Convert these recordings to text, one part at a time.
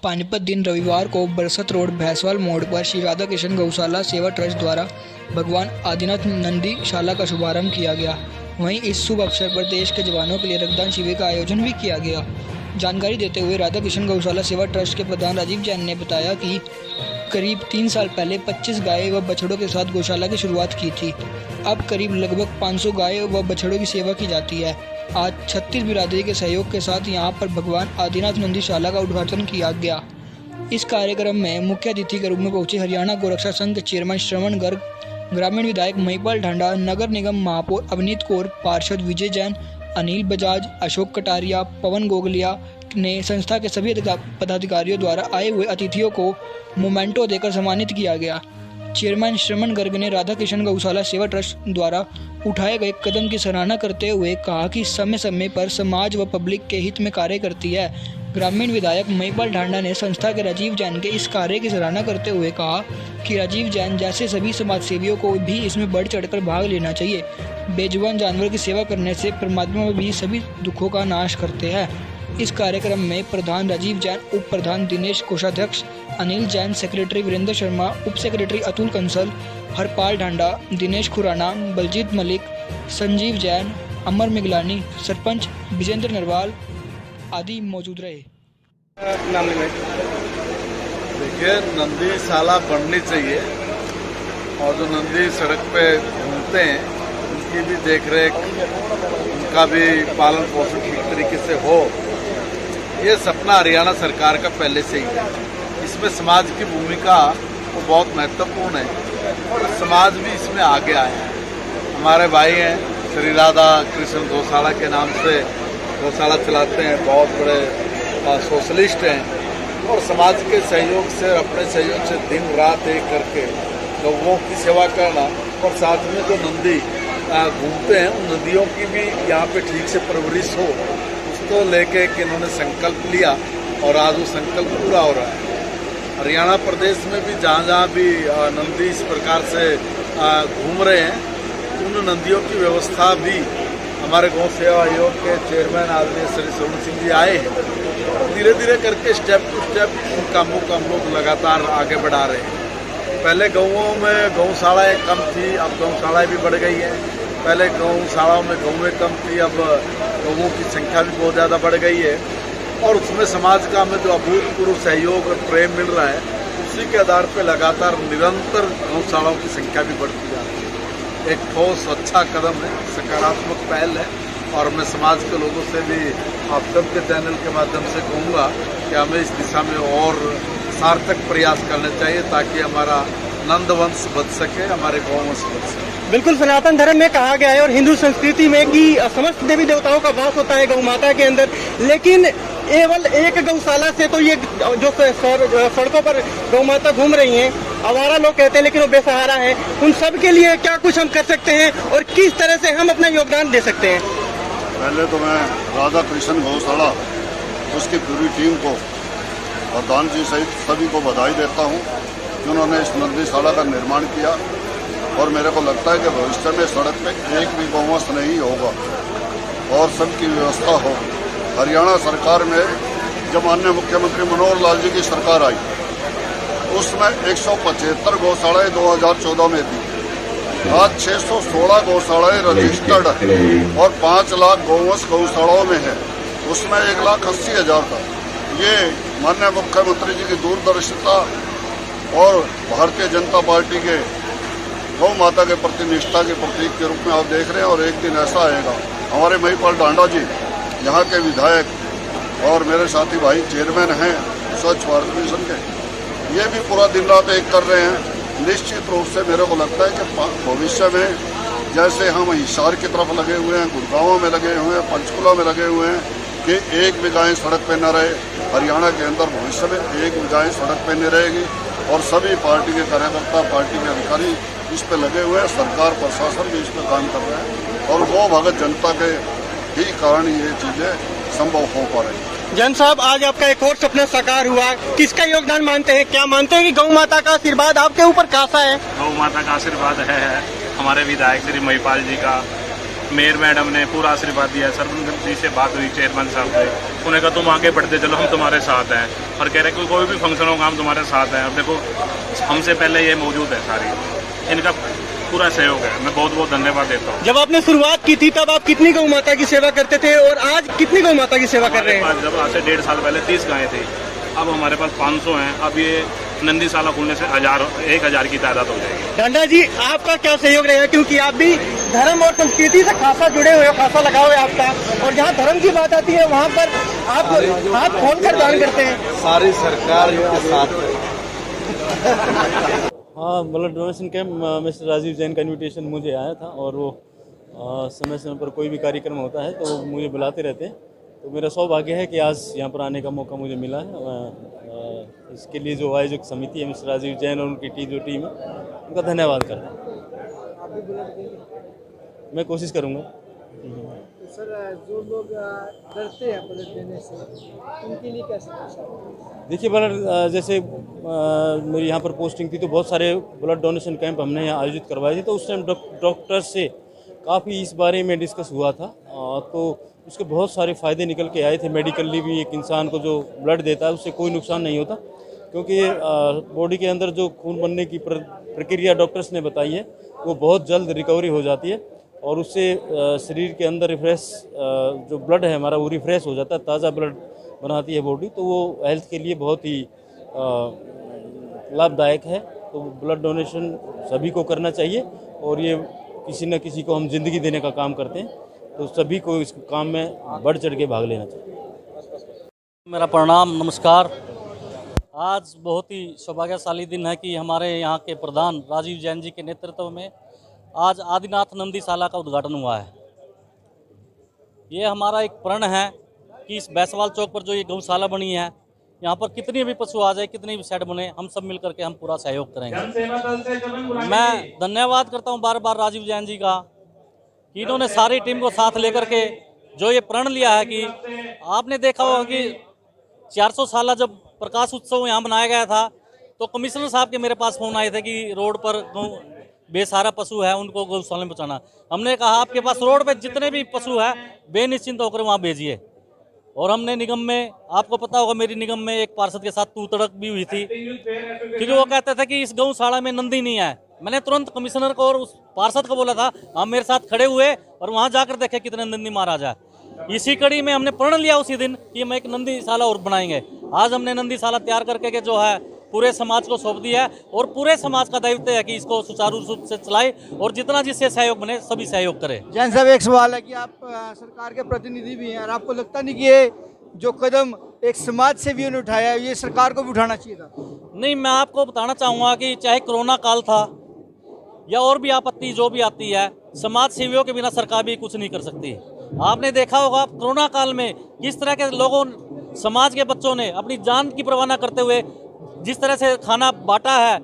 पानीपत दिन रविवार को बरसत रोड भैंसवाल मोड़ पर श्री राधा कृष्ण गौशाला सेवा ट्रस्ट द्वारा भगवान आदिनाथ नंदी शाला का शुभारंभ किया गया। वहीं इस शुभ अवसर पर देश के जवानों के लिए रक्तदान शिविर का आयोजन भी किया गया। जानकारी देते हुए राधा कृष्ण गौशाला सेवा ट्रस्ट के प्रधान राजीव जैन ने बताया कि करीब 3 साल पहले 25 गाय व बछड़ों के साथ गौशाला की शुरुआत की थी। अब करीब लगभग 500 गाय व बछड़ों की सेवा की जाती है। आज 36 बिरादरी के सहयोग के साथ यहां पर भगवान आदिनाथ नंदी शाला का उद्घाटन किया गया। इस कार्यक्रम में मुख्य अतिथि के रूप में पहुंचे हरियाणा गोरक्षा संघ के चेयरमैन श्रवण गर्ग, ग्रामीण विधायक महिपाल ढांडा, नगर निगम महापौर अवनीत कौर, पार्षद विजय जैन, अनिल बजाज, अशोक कटारिया, पवन गोगलिया ने संस्था के सभी पदाधिकारियों द्वारा आए हुए अतिथियों को मोमेंटो देकर सम्मानित किया गया। चेयरमैन श्रवण गर्ग ने राधा कृष्ण गौशाला सेवा ट्रस्ट द्वारा उठाए गए कदम की सराहना करते हुए कहा कि समय समय पर समाज व पब्लिक के हित में कार्य करती है। ग्रामीण विधायक महिपाल ढांडा ने संस्था के राजीव जैन के इस कार्य की सराहना करते हुए कहा कि राजीव जैन जैसे सभी समाज सेवियों को भी इसमें बढ़ चढ़कर भाग लेना चाहिए। बेजुबान जानवर की सेवा करने से परमात्मा भी सभी दुखों का नाश करते हैं। इस कार्यक्रम में प्रधान राजीव जैन, उप प्रधान दिनेश, कोषाध्यक्ष अनिल जैन, सेक्रेटरी वीरेंद्र शर्मा, उप सेक्रेटरी अतुल कंसल, हरपाल ढांडा, दिनेश खुराना, बलजीत मलिक, संजीव जैन, अमर मिगलानी, सरपंच विजेंद्र नरवाल आदि मौजूद रहे। देखिए, नंदी शाला बननी चाहिए और जो नंदी सड़क पे घूमते हैं उनकी भी देखरेख, उनका भी पालन पोषण ठीक तरीके से हो, ये सपना हरियाणा सरकार का पहले से ही है। इसमें समाज की भूमिका वो बहुत महत्वपूर्ण है और समाज भी इसमें आगे आया है। हमारे भाई हैं श्री राधा कृष्ण गौशाला के नाम से गौशाला चलाते हैं, बहुत बड़े सोशलिस्ट हैं और समाज के सहयोग से, अपने सहयोग से दिन रात एक करके लोगों की सेवा करना और साथ में जो नंदी घूमते हैं उन नदियों की भी यहाँ पे ठीक से परवरिश हो, उसको लेके कि इन्होंने संकल्प लिया और आज वो संकल्प पूरा हो रहा है। हरियाणा प्रदेश में भी जहाँ जहाँ भी नंदी इस प्रकार से घूम रहे हैं उन नंदियों की व्यवस्था भी हमारे गौ सेवा आयोग के चेयरमैन आदरणीय श्री श्रवण सिंह जी आए हैं। धीरे धीरे करके स्टेप टू स्टेप इन कामों को हम लोग लगातार आगे बढ़ा रहे हैं। पहले गाँवों में गौशालाएँ कम थी, अब गौशालाएँ भी बढ़ गई हैं। पहले गौशालाओं में गौएँ कम थी, अब गौओं की संख्या भी बहुत ज़्यादा बढ़ गई है और उसमें समाज का हमें जो अभूतपूर्व सहयोग और प्रेम मिल रहा है उसी के आधार पर लगातार निरंतर गौशालाओं की संख्या भी बढ़ती जा रही है। एक ठोस अच्छा कदम है, सकारात्मक पहल है और मैं समाज के लोगों से भी आप सबके चैनल के माध्यम से कहूँगा कि हमें इस दिशा में और सार्थक प्रयास करने चाहिए ताकि हमारा नंदवंश बच सके, हमारे गौवंश बच सके। बिल्कुल, सनातन धर्म में कहा गया है और हिंदू संस्कृति में कि समस्त देवी देवताओं का वास होता है गौ माता के अंदर, लेकिन केवल एक गौशाला से तो ये जो सड़कों पर गौ माता घूम रही हैं, आवारा लोग कहते हैं लेकिन वो बेसहारा है, उन सब के लिए क्या कुछ हम कर सकते हैं और किस तरह से हम अपना योगदान दे सकते हैं? पहले तो मैं राधा कृष्ण गौशाला उसकी पूरी टीम को प्रधान जी सहित सभी को बधाई देता हूँ कि उन्होंने इस नंदीशाला का निर्माण किया और मेरे को लगता है कि भविष्य में सड़क पे एक भी गौवंश नहीं होगा और सबकी व्यवस्था हो। हरियाणा सरकार में जब माननीय मुख्यमंत्री मनोहर लाल जी की सरकार आई उसमें 175 गौशालाएँ 2014 में थी। आज 616 गौशालाएँ रजिस्टर्ड और 5 लाख गौवंश गौशालाओं में है, उसमें 1,80,000 था। ये माननीय मुख्यमंत्री जी की दूरदर्शिता और भारतीय जनता पार्टी के गौ माता के प्रति निष्ठा के प्रतीक के रूप में आप देख रहे हैं और एक दिन ऐसा आएगा हमारे महिपाल ढांडा जी यहाँ के विधायक और मेरे साथी भाई चेयरमैन हैं स्वच्छ भारत मिशन के, ये भी पूरा दिन रात एक कर रहे हैं। निश्चित रूप से मेरे को लगता है कि भविष्य में जैसे हम हिसार की तरफ लगे हुए हैं, गुड़गांव में लगे हुए हैं, पंचकुला में लगे हुए हैं कि एक भी गाय सड़क पे न रहे, हरियाणा के अंदर भविष्य में एक भी गाय सड़क पे नहीं रहेगी और सभी पार्टी के कार्यकर्ता, पार्टी के अधिकारी इस पे लगे हुए हैं। सरकार प्रशासन भी इस पे काम कर रहे हैं और वो भगत जनता के ही कारण ये चीजें संभव हो पा रही है। जैन साहब, आज आपका एक और सपना साकार हुआ, किसका योगदान मानते हैं? क्या मानते हैं कि गौ माता का आशीर्वाद आपके ऊपर कैसा है? गौ माता का आशीर्वाद है हमारे विधायक श्री महिपाल जी का मेयर मैडम ने पूरा आशीर्वाद दिया। सरपंच जी से बात हुई, चेयरमैन साहब से, उन्होंने कहा तुम आगे बढ़ते चलो, हम तुम्हारे साथ हैं। और कह रहे कि कोई भी फंक्शन होगा हम तुम्हारे साथ हैं। अब देखो हमसे पहले ये मौजूद है, सारी इनका पूरा सहयोग है। मैं बहुत बहुत धन्यवाद देता हूँ। जब आपने शुरुआत की थी तब आप कितनी गौ माता की सेवा करते थे और आज कितनी गौ माता की सेवा कर रहे हैं? जब आज से 1.5 साल पहले 30 गायें थी, अब हमारे पास 500 हैं। अब ये नंदीशाला खुलने से 1000 की तादाद हो जाएगी। डांडा जी, आपका क्या सहयोग रहेगा, क्योंकि आप भी धर्म और संस्कृति से खासा जुड़े हुए हो, खासा लगा हुआ है आपका, और जहाँ धर्म की बात आती है वहाँ पर आप हाथ खोलकर दान करते हैं। सारी सरकार इनके साथ है। हाँ, blood donation camp mister Rajiv Jain का इनविटेशन मुझे आया था, और वो समय समय पर कोई भी कार्यक्रम होता है तो मुझे बुलाते रहते हैं। तो मेरा सौभाग्य है कि आज यहाँ पर आने का मौका मुझे मिला है। इसके लिए जो आयोजक समिति है मिस्टर राजीव जैन और उनकी जो टीम है, उनका धन्यवाद करता हूँ। मैं कोशिश करूँगा। सर, जो लोग डरते हैं ब्लड देने से, उनके लिए कैसे? देखिए, ब्लड जैसे मेरी यहाँ पर पोस्टिंग थी तो बहुत सारे ब्लड डोनेशन कैंप हमने यहाँ आयोजित करवाए थे। तो उस टाइम डॉक्टर से काफ़ी इस बारे में डिस्कस हुआ था, तो उसके बहुत सारे फ़ायदे निकल के आए थे। मेडिकली भी एक इंसान को जो ब्लड देता है उससे कोई नुकसान नहीं होता, क्योंकि बॉडी के अंदर जो खून बनने की प्रक्रिया डॉक्टर्स ने बताई है वो बहुत जल्द रिकवरी हो जाती है, और उससे शरीर के अंदर रिफ्रेश जो ब्लड है हमारा वो रिफ्रेश हो जाता है, ताज़ा ब्लड बनाती है बॉडी। तो वो हेल्थ के लिए बहुत ही लाभदायक है। तो ब्लड डोनेशन सभी को करना चाहिए, और ये किसी न किसी को हम ज़िंदगी देने का काम करते हैं, तो सभी को इस काम में बढ़ चढ़ के भाग लेना चाहिए। मेरा प्रणाम, नमस्कार। आज बहुत ही सौभाग्यशाली दिन है कि हमारे यहाँ के प्रधान राजीव जैन जी के नेतृत्व में आज आदिनाथ नंदीशाला का उद्घाटन हुआ है। ये हमारा एक प्रण है कि इस बैसवाल चौक पर जो ये गौशाला बनी है, यहाँ पर कितनी भी पशु आ जाए, कितनी भी शेड बने, हम सब मिलकर के हम पूरा सहयोग करेंगे। मैं धन्यवाद करता हूँ बार बार राजीव जैन जी का कि इन्होंने सारी टीम को साथ लेकर के जो ये प्रण लिया है कि आपने देखा होगा कि 400 साल जब प्रकाश उत्सव यहाँ मनाया गया था तो कमिश्नर साहब के मेरे पास फ़ोन आए थे कि रोड पर बेसहारा पशु है उनको गौशाला में पहुँचाना। हमने कहा आपके पास रोड पे जितने भी पशु है बेनिश्चिंत होकर वहाँ भेजिए। और हमने निगम में, आपको पता होगा मेरी निगम में एक पार्षद के साथ तू तड़क भी हुई थी, क्योंकि वो कहते थे कि इस गौशाला में नंदी नहीं है। मैंने तुरंत कमिश्नर को और उस पार्षद को बोला था, आप मेरे साथ खड़े हुए और वहाँ जाकर देखे कितने नंदी महाराज है। इसी कड़ी में हमने प्रण लिया उसी दिन कि हम एक नंदीशाला और बनाएंगे। आज हमने नंदीशाला तैयार करके के जो है पूरे समाज को सौंप दिया है, और पूरे समाज का दायित्व है कि इसको सुचारू रूप से चलाए, और जितना जिससे सहयोग बने सभी सहयोग करें। जैन साहब, एक सवाल है कि आप सरकार के प्रतिनिधि भी हैं, और आपको लगता नहीं कि ये जो कदम एक समाज सेवियों ने उठाया है ये सरकार को भी उठाना चाहिए था? नहीं, मैं आपको बताना चाहूँगा कि चाहे कोरोना काल था या और भी आपत्ति जो भी आती है, समाज सेवियों के बिना सरकार भी कुछ नहीं कर सकती। आपने देखा होगा कोरोना काल में किस तरह के लोगों, समाज के बच्चों ने अपनी जान की परवाह न करते हुए जिस तरह से खाना बांटा है,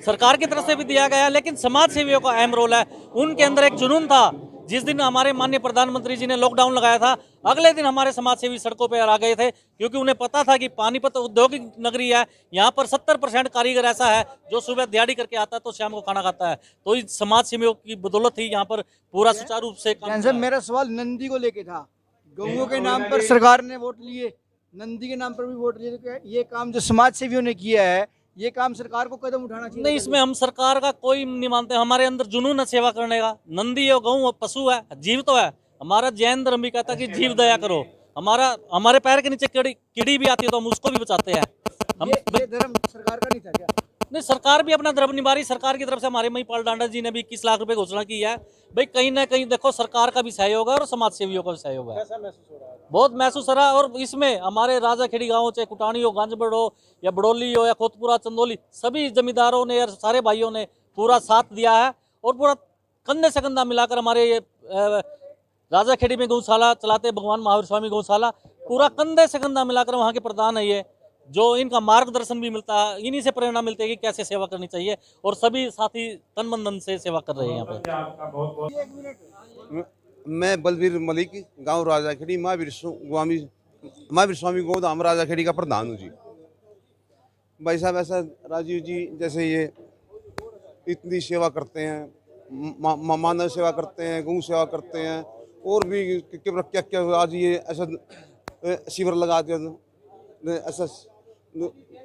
सरकार की तरफ से भी दिया गया है, लेकिन समाज सेवियों का अहम रोल है। उनके अंदर एक जुनून था। जिस दिन हमारे माननीय प्रधानमंत्री जी ने लॉकडाउन लगाया था, अगले दिन हमारे समाज सेवी सड़कों पर आ गए थे, क्योंकि उन्हें पता था कि पानीपत औद्योगिक नगरी है, यहाँ पर 70% कारीगर ऐसा है जो सुबह दिहाड़ी करके आता है तो शाम को खाना खाता है। तो इस समाज सेवियों की बदौलत ही यहाँ पर पूरा सुचारू रूप से काम। मेरा सवाल नंदी को लेके था। गौओं के नाम पर सरकार ने वोट लिए, नंदी के नाम पर भी वोट लिए, तो ये काम जो समाज सेवियों ने किया है ये काम सरकार को कदम उठाना चाहिए? नहीं, इसमें हम सरकार का कोई नहीं मानते। हमारे अंदर जुनून है सेवा करने का। नंदी और गऊ पशु है, जीव तो है। हमारा जैन धर्म भी कहता है कि जीव दया करो। हमारे पैर के नीचे कीड़ी भी आती है तो हम उसको भी बचाते हैं। ये धर्म सरकार का नहीं था क्या? नहीं, सरकार भी अपना धर्म निभा रही। सरकार की तरफ से हमारे महिपाल डांडा जी ने भी 21 लाख रुपए घोषणा की है। भाई कहीं ना कहीं देखो सरकार का भी सहयोग है और समाज सेवियों का भी सहयोग है। कैसा महसूस हो रहा है? बहुत महसूस हो रहा है। और इसमें हमारे राजाखेड़ी गाँव, चाहे कुटानी हो, गांजबड़ हो, या बड़ोली हो, या खोतपुरा, चंदौली, सभी जमींदारों ने और सारे भाइयों ने पूरा साथ दिया है, और पूरा कंधे से कंधा मिलाकर हमारे ये राजाखेड़ी में गौशाला चलाते भगवान महावीर स्वामी गौशाला, पूरा कंधे से कंधा मिलाकर वहाँ के प्रधान है ये, जो इनका मार्गदर्शन भी मिलता है। इन्हीं से प्रेरणा मिलती है कि कैसे सेवा करनी चाहिए, और सभी साथी तन मन धन से सेवा कर रहे हैं यहाँ पे। मैं बलबीर मलिक, गांव राजाखेड़ी, महावीर स्वामी गोधाम राजाखेड़ी का प्रधान हूँ जी। भाई साहब, ऐसा राजीव जी जैसे ये इतनी सेवा करते हैं, मानव सेवा करते हैं, गौ सेवा करते हैं, और भी क्या क्या आज ये ऐसा शिविर लगा के ऐसा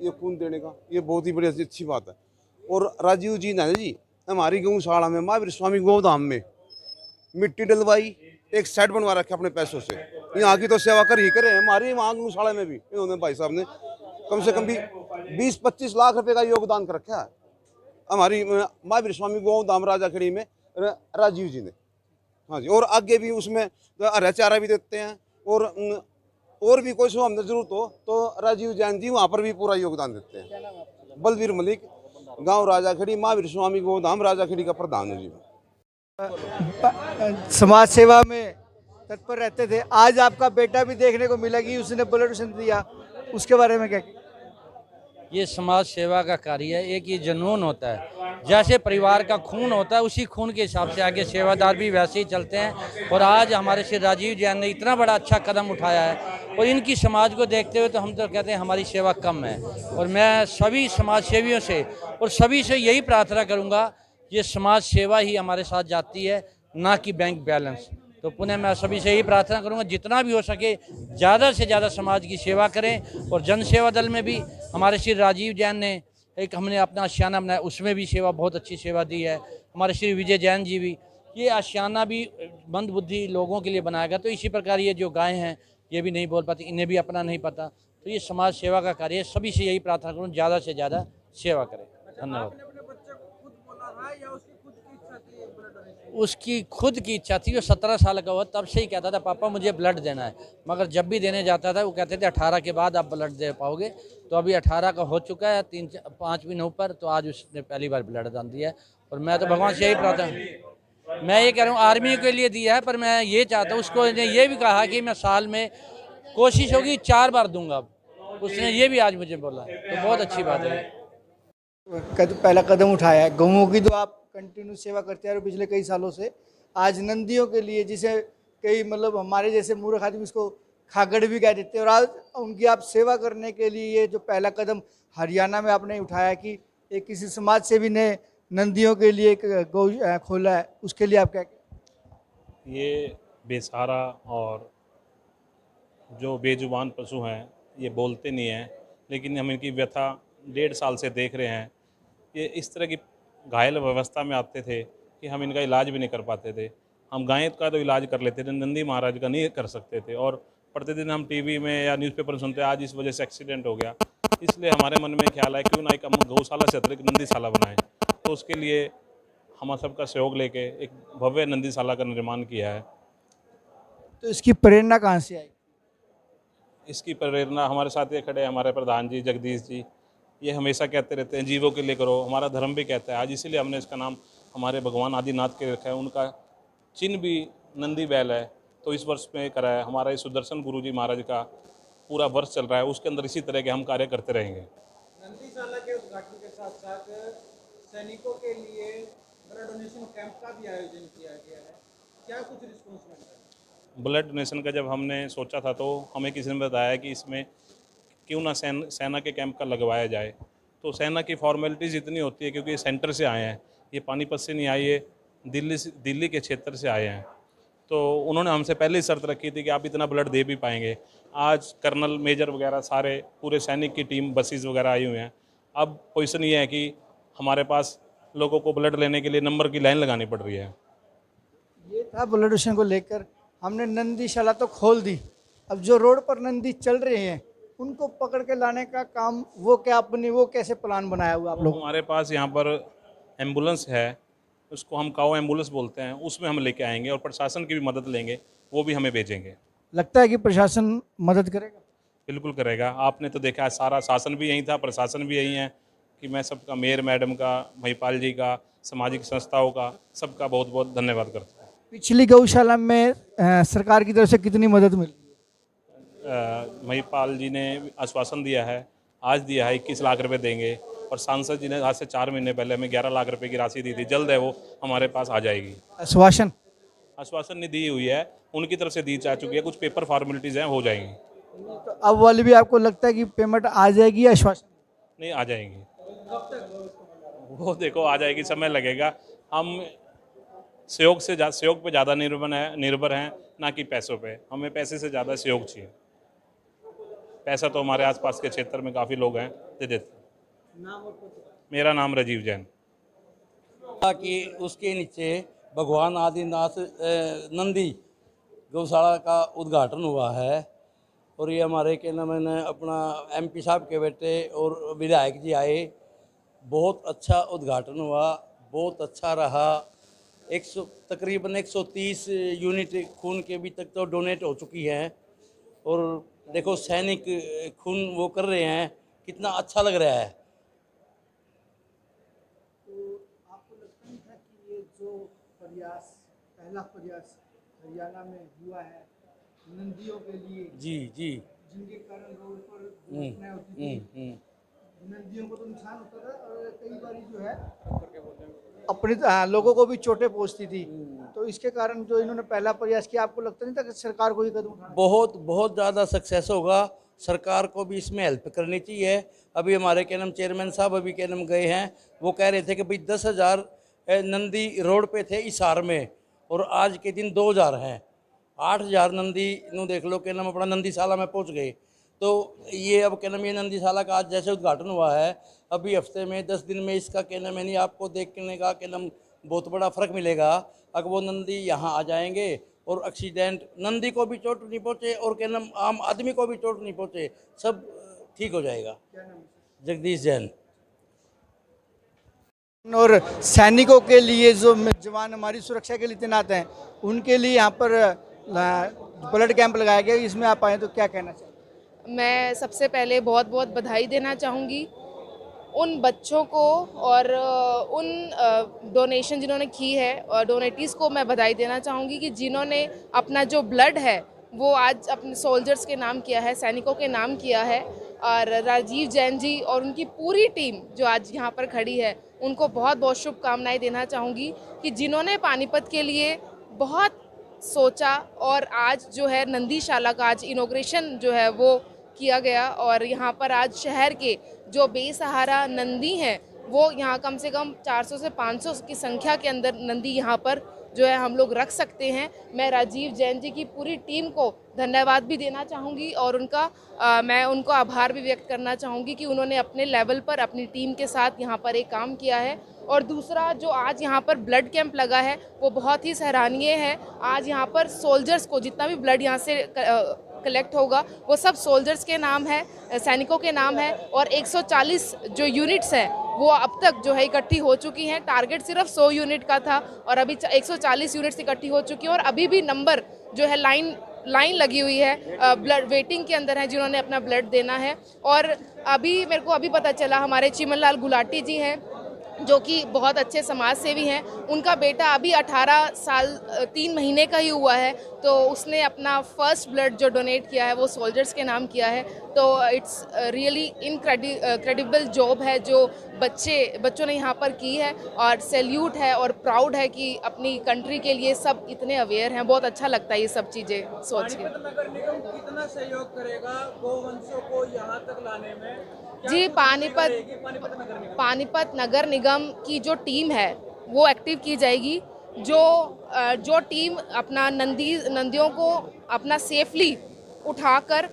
ये खून देने का, ये बहुत ही बड़ी अच्छी बात है। और राजीव जी ने जी हमारी गौशाला में महावीर स्वामी गोधाम में मिट्टी डलवाई, एक सेट बनवा रखे अपने पैसों से। यहाँ की तो सेवा कर ही करे, हमारी वहाँ गौशाला में भी इन्होंने भाई साहब ने कम से कम भी 20-25 लाख रुपए का योगदान कर रखा है हमारी महावीर स्वामी गोधाम राजाखेड़ी में राजीव जी ने। हाँ जी, और आगे भी उसमें हरा चारा भी देते हैं, और भी कोई हमने जरूरत हो तो राजीव जैन जी वहाँ पर भी पूरा योगदान देते हैं। बलवीर मलिक, गांव राजाखेड़ी, महावीर स्वामी गोधाम राजाखेड़ी का प्रधान जी। समाज सेवा में तत्पर रहते थे, आज आपका बेटा भी देखने को मिला कि उसने ब्लड डोनेशन दिया, उसके बारे में क्या? ये समाज सेवा का कार्य है, एक ये जुनून होता है, जैसे परिवार का खून होता है उसी खून के हिसाब से आगे सेवादार भी वैसे ही चलते हैं। और आज हमारे श्री राजीव जैन ने इतना बड़ा अच्छा कदम उठाया है, और इनकी समाज को देखते हुए तो हम तो कहते हैं हमारी सेवा कम है। और मैं सभी समाज सेवियों से और सभी से यही प्रार्थना करूँगा, ये समाज सेवा ही हमारे साथ जाती है, ना कि बैंक बैलेंस। तो पुनः मैं सभी से यही प्रार्थना करूंगा, जितना भी हो सके ज़्यादा से ज़्यादा समाज की सेवा करें। और जन सेवा दल में भी हमारे श्री राजीव जैन ने एक हमने अपना आशियाना बनाया, उसमें भी सेवा बहुत अच्छी सेवा दी है। हमारे श्री विजय जैन जी भी ये आशियाना भी मंद बुद्धि लोगों के लिए बनाया गया। तो इसी प्रकार ये जो गायें हैं ये भी नहीं बोल पाती, इन्हें भी अपना नहीं पता, तो ये समाज सेवा का कार्य है। सभी से यही प्रार्थना करूँ, ज़्यादा से ज़्यादा सेवा करें। धन्यवाद। उसकी खुद की इच्छा थी, वो 17 साल का हुआ तब से ही कहता था पापा मुझे ब्लड देना है, मगर जब भी देने जाता था वो कहते थे 18 के बाद आप ब्लड दे पाओगे। तो अभी 18 का हो चुका है, 3-5 महीने ऊपर, तो आज उसने पहली बार ब्लड दान दिया है। और मैं तो भगवान से यही प्रार्थना, मैं ये कह रहा हूँ आर्मी के लिए दिया है, पर मैं ये चाहता हूँ, उसको ये भी कहा कि मैं साल में कोशिश होगी 4 बार दूंगा, उसने ये भी आज मुझे बोला, तो बहुत अच्छी बात है। पहला कदम उठाया है, गौओं की तो आप कंटिन्यू सेवा करते हैं पिछले कई सालों से। आज नंदियों के लिए, जिसे कई मतलब हमारे जैसे मूर्ख आदमी इसको खागड़ भी कह देते हैं, और आज उनकी आप सेवा करने के लिए ये जो पहला कदम हरियाणा में आपने उठाया कि एक किसी समाज सेवी ने नंदियों के लिए एक गौ खोला है, उसके लिए आप क्या? ये बेसहारा और जो बेजुबान पशु हैं, ये बोलते नहीं हैं, लेकिन हम इनकी व्यथा 1.5 साल से देख रहे हैं। ये इस तरह की घायल अवस्था में आते थे कि हम इनका इलाज भी नहीं कर पाते थे। हम गाय का तो इलाज कर लेते थे, नंदी महाराज का नहीं कर सकते थे। और प्रतिदिन हम टीवी में या न्यूज़पेपर में सुनते, आज इस वजह से एक्सीडेंट हो गया। इसलिए हमारे मन में ख्याल है क्यों ना एक हम गौशाला से अतिरिक्त नंदीशाला बनाएं। तो उसके लिए हम सबका सहयोग लेके एक भव्य नंदीशाला का निर्माण किया है। तो इसकी प्रेरणा कहाँ से आई? इसकी प्रेरणा हमारे साथ ये खड़े हमारे प्रधान जी जगदीश जी, ये हमेशा कहते रहते हैं जीवों के लिए करो, हमारा धर्म भी कहता है। आज इसीलिए हमने इसका नाम हमारे भगवान आदिनाथ के रखा है। उनका चिन्ह भी नंदी बैल है, तो इस वर्ष में करा है। हमारा इस सुदर्शन गुरु जी महाराज का पूरा वर्ष चल रहा है, उसके अंदर इसी तरह के हम कार्य करते रहेंगे। नंदीशाला के उद्घाटन के साथ साथ सैनिकों के लिए ब्लड डोनेशन कैंप का भी आयोजन किया गया है, क्या कुछ रिस्पॉन्स मिल रहा है? ब्लड डोनेशन का जब हमने सोचा था तो हमें किसी ने बताया कि इसमें क्यों ना सेना के कैंप का लगवाया जाए। तो सेना की फॉर्मेलिटीज़ इतनी होती है, क्योंकि ये सेंटर से आए हैं, ये पानीपत से नहीं आए, ये दिल्ली के क्षेत्र से आए हैं। तो उन्होंने हमसे पहले ही शर्त रखी थी कि आप इतना ब्लड दे भी पाएंगे। आज कर्नल मेजर वगैरह सारे पूरे सैनिक की टीम बसेस वगैरह आई हुई हैं। अब पोजीशन ये है कि हमारे पास लोगों को ब्लड लेने के लिए नंबर की लाइन लगानी पड़ रही है। ये था ब्लड डोनेशन को लेकर। हमने नंदीशाला तो खोल दी, अब जो रोड पर नंदी चल रहे हैं उनको पकड़ के लाने का काम वो कैसे प्लान बनाया हुआ आप लोग? हमारे पास यहाँ पर एम्बुलेंस है, उसको हम काओ एम्बुलेंस बोलते हैं, उसमें हम लेके आएंगे और प्रशासन की भी मदद लेंगे, वो भी हमें भेजेंगे। लगता है कि प्रशासन मदद करेगा? बिल्कुल करेगा। आपने तो देखा है सारा शासन भी यहीं था, प्रशासन भी यहीं है, कि मैं सबका मेयर मैडम का, महिपाल जी का, सामाजिक संस्थाओं का, सबका बहुत बहुत धन्यवाद करता हूँ। पिछली गौशाला में सरकार की तरफ से कितनी मदद मिली? महिपाल जी ने आश्वासन दिया है, आज दिया है 21 लाख रुपए देंगे, और सांसद जी ने आज से 4 महीने पहले हमें 11 लाख रुपए की राशि दी थी। जल्द है वो हमारे पास आ जाएगी। आश्वासन नहीं दी हुई है, उनकी तरफ से दी जा चुकी है, कुछ पेपर फॉर्मेलिटीज़ हैं, हो जाएंगी। तो अब वाली भी आपको लगता है कि पेमेंट आ जाएगी या आश्वासन? नहीं, आ जाएंगी। वो देखो आ जाएगी, समय लगेगा। हम सहयोग पे ज़्यादा निर्भर हैं, ना कि पैसों पे। हमें पैसे से ज़्यादा सहयोग चाहिए। पैसा तो हमारे आसपास के क्षेत्र में काफ़ी लोग हैं, दे देते। मेरा नाम राजीव जैन। कि उसके नीचे भगवान आदिनाथ नंदी गौशाला का उद्घाटन हुआ है और ये हमारे के नाम ने अपना MP साहब के बेटे और विधायक जी आए। बहुत अच्छा उद्घाटन हुआ, बहुत अच्छा रहा। तकरीबन 130 यूनिट खून के अभी तक तो डोनेट हो चुकी हैं और देखो सैनिक खून वो कर रहे हैं, कितना अच्छा लग रहा है। तो आपको लगता नहीं था कि ये जो प्रयास, पहला प्रयास हरियाणा में हुआ है नंदियों के लिए, जी जी, जिनके कारण रोड पर दुर्घटनाएं होती थी, नंदियों को तो नुकसान होता था और कई बार जो है अपने लोगों को भी चोटें पहुंचती थी। तो इसके कारण जो इन्होंने पहला प्रयास किया, आपको लगता नहीं था कि सरकार को ये कदम उठाना? बहुत ज़्यादा सक्सेस होगा। सरकार को भी इसमें हेल्प करनी चाहिए। अभी हमारे के नाम चेयरमैन साहब अभी के नाम गए हैं, वो कह रहे थे कि भाई 10,000 नंदी रोड पे थे हिसार में और आज के दिन 2,000 हैं। 8,000 नंदी नू देख लो के नाम अपना नंदीशाला में पहुंच गए। तो ये अब के नाम ये नंदीशाला का आज जैसे उद्घाटन हुआ है, अभी हफ्ते में 10 दिन में इसका के नाम यानी आपको देखने का के नाम बहुत बड़ा फ़र्क मिलेगा। अगर वो नंदी यहाँ आ जाएंगे और एक्सीडेंट नंदी को भी चोट नहीं पहुँचे और के नाम आम आदमी को भी चोट नहीं पहुँचे, सब ठीक हो जाएगा। जगदीश जैन। और सैनिकों के लिए जो जवान हमारी सुरक्षा के लिए तैनात हैं, उनके लिए यहाँ पर ब्लड कैंप लगाया गया, इसमें आप आए तो क्या कहना चाहिए? मैं सबसे पहले बहुत बहुत बधाई देना चाहूँगी उन बच्चों को और उन डोनेशन जिन्होंने की है और डोनेटीज़ को मैं बधाई देना चाहूँगी कि जिन्होंने अपना जो ब्लड है वो आज अपने सोल्जर्स के नाम किया है, सैनिकों के नाम किया है। और राजीव जैन जी और उनकी पूरी टीम जो आज यहाँ पर खड़ी है, उनको बहुत बहुत शुभकामनाएं देना चाहूँगी कि जिन्होंने पानीपत के लिए बहुत सोचा और आज जो है नंदीशाला का आज इनॉग्रेशन जो है वो किया गया और यहाँ पर आज शहर के जो बेसहारा नंदी हैं वो यहाँ कम से कम 400 से 500 की संख्या के अंदर नंदी यहाँ पर जो है हम लोग रख सकते हैं। मैं राजीव जैन जी की पूरी टीम को धन्यवाद भी देना चाहूँगी और मैं उनको आभार भी व्यक्त करना चाहूँगी कि उन्होंने अपने लेवल पर अपनी टीम के साथ यहाँ पर एक काम किया है। और दूसरा जो आज यहाँ पर ब्लड कैंप लगा है वो बहुत ही सराहनीय है। आज यहाँ पर सोल्जर्स को जितना भी ब्लड यहाँ से कलेक्ट होगा वो सब सोल्जर्स के नाम है, सैनिकों के नाम है और 140 जो यूनिट्स हैं वो अब तक जो है इकट्ठी हो चुकी हैं। टारगेट सिर्फ 100 यूनिट का था और अभी 140 यूनिट्स इकट्ठी हो चुकी हैं और अभी भी नंबर जो है लाइन लगी हुई है, ब्लड वेटिंग के अंदर है जिन्होंने अपना ब्लड देना है। और अभी मेरे को अभी पता चला हमारे चिमन लाल गुलाटी जी हैं जो कि बहुत अच्छे समाज सेवी हैं, उनका बेटा अभी 18 साल 3 महीने का ही हुआ है, तो उसने अपना फर्स्ट ब्लड जो डोनेट किया है वो सोल्जर्स के नाम किया है। तो इट्स रियली इनक्रेडिबल जॉब है जो बच्चों ने यहाँ पर की है और सैल्यूट है और प्राउड है कि अपनी कंट्री के लिए सब इतने अवेयर हैं। बहुत अच्छा लगता है ये सब चीज़ें सोच के। नगर निगम कितना सहयोग करेगा गोवंशों को यहाँ तक लाने में? जी, पानीपत नगर निगम की जो टीम है वो एक्टिव की जाएगी। जो टीम अपना नंदियों को अपना सेफली उठाकर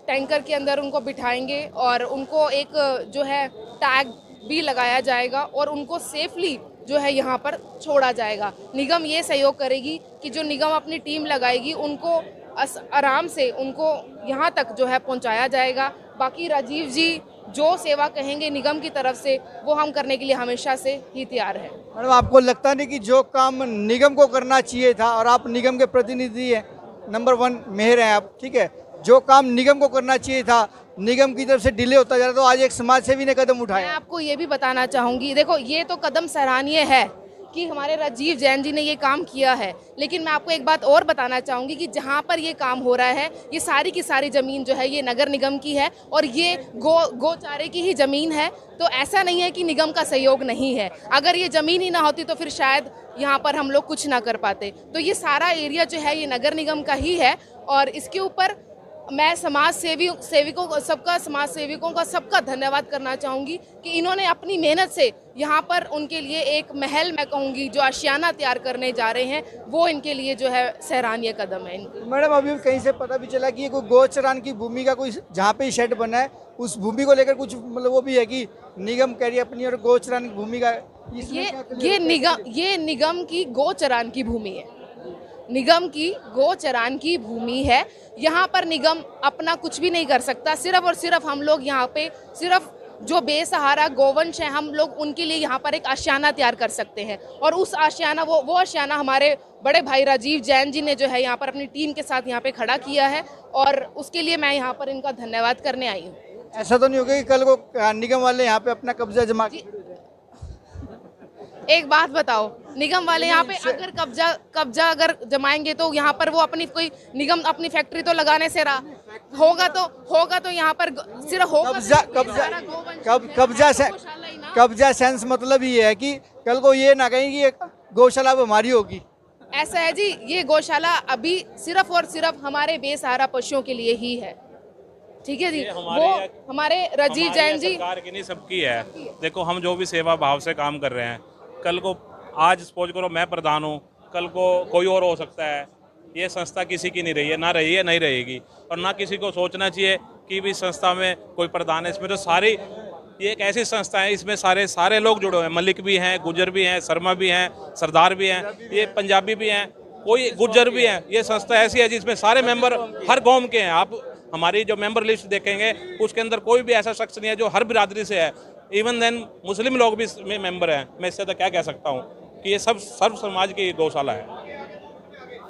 टैंकर के अंदर उनको बिठाएंगे और उनको एक जो है टैग भी लगाया जाएगा और उनको सेफली जो है यहाँ पर छोड़ा जाएगा। निगम ये सहयोग करेगी कि जो निगम अपनी टीम लगाएगी उनको आराम से उनको यहाँ तक जो है पहुँचाया जाएगा। बाकी राजीव जी जो सेवा कहेंगे निगम की तरफ से वो हम करने के लिए हमेशा से ही तैयार हैं। मैडम, आपको लगता नहीं कि जो काम निगम को करना चाहिए था, और आप निगम के प्रतिनिधि हैं, नंबर 1 मेयर हैं आप, ठीक है, जो काम निगम को करना चाहिए था निगम की तरफ से डिले होता जा रहा, तो आज एक समाज सेवी ने कदम उठाया। मैं आपको ये भी बताना चाहूँगी, देखो ये तो कदम सराहनीय है कि हमारे राजीव जैन जी ने ये काम किया है, लेकिन मैं आपको एक बात और बताना चाहूँगी कि जहाँ पर ये काम हो रहा है ये सारी की सारी ज़मीन जो है ये नगर निगम की है और ये गोचारे की ही ज़मीन है। तो ऐसा नहीं है कि निगम का सहयोग नहीं है, अगर ये ज़मीन ही ना होती तो फिर शायद यहाँ पर हम लोग कुछ ना कर पाते। तो ये सारा एरिया जो है ये नगर निगम का ही है और इसके ऊपर मैं समाज सेविकों का सबका धन्यवाद करना चाहूँगी कि इन्होंने अपनी मेहनत से यहाँ पर उनके लिए एक महल, मैं कहूँगी, जो आशियाना तैयार करने जा रहे हैं, वो इनके लिए जो है सराहनीय कदम है। मैडम अभी कहीं से पता भी चला कि ये कोई गौचरान की भूमि का कोई जहाँ पे शेड बना है उस भूमि को लेकर कुछ मतलब वो भी है कि निगम कह रही है अपनी और गौचरान की भूमि का ये निगम की गौचरान की भूमि है, निगम की गौचरान की भूमि है। यहाँ पर निगम अपना कुछ भी नहीं कर सकता, सिर्फ और सिर्फ हम लोग यहाँ पे सिर्फ जो बेसहारा गोवंश हैं हम लोग उनके लिए यहाँ पर एक आशियाना तैयार कर सकते हैं। और उस आशियाना वो आशियाना हमारे बड़े भाई राजीव जैन जी ने जो है यहाँ पर अपनी टीम के साथ यहाँ पे खड़ा किया है और उसके लिए मैं यहाँ पर इनका धन्यवाद करने आई हूँ। ऐसा तो नहीं होगा कि कल को निगम वाले यहाँ पे अपना कब्जा जमा। एक बात बताओ, निगम वाले यहाँ पे अगर कब्जा अगर जमाएंगे तो यहाँ पर वो अपनी कोई निगम अपनी फैक्ट्री तो लगाने से रहा होगा तो यहाँ पर सिर्फ कब्जा सेंस मतलब ये है कि कल को ये ना कहें कि गौशाला हमारी होगी। ऐसा है जी, ये गौशाला अभी सिर्फ और सिर्फ हमारे बेसहारा पशुओं के लिए ही है। ठीक है जी, वो हमारे राजीव जैन जी सरकार की नहीं सबकी है। देखो हम जो भी सेवा भाव से काम कर रहे हैं, कल को आज सपोज करो मैं प्रधान हूँ, कल को कोई और हो सकता है। ये संस्था किसी की नहीं रही है, ना रही है, नहीं रहेगी। और ना किसी को सोचना चाहिए कि भी संस्था में कोई प्रधान है। इसमें तो सारी ये एक ऐसी संस्था है, इसमें सारे लोग जुड़े हुए हैं। मलिक भी हैं, गुजर भी हैं, शर्मा भी हैं, सरदार भी हैं, ये पंजाबी भी हैं, कोई गुजर भी हैं। ये संस्था ऐसी है जिसमें सारे मेंबर हर कौम के हैं। आप हमारी जो मेंबर लिस्ट देखेंगे उसके अंदर कोई भी ऐसा शख्स नहीं है जो हर बिरादरी से है। इवन देन मुस्लिम लोग भी इसमें मेंबर हैं। मैं इससे तो क्या कह सकता हूँ कि ये सब सर्व समाज की गौशाला है।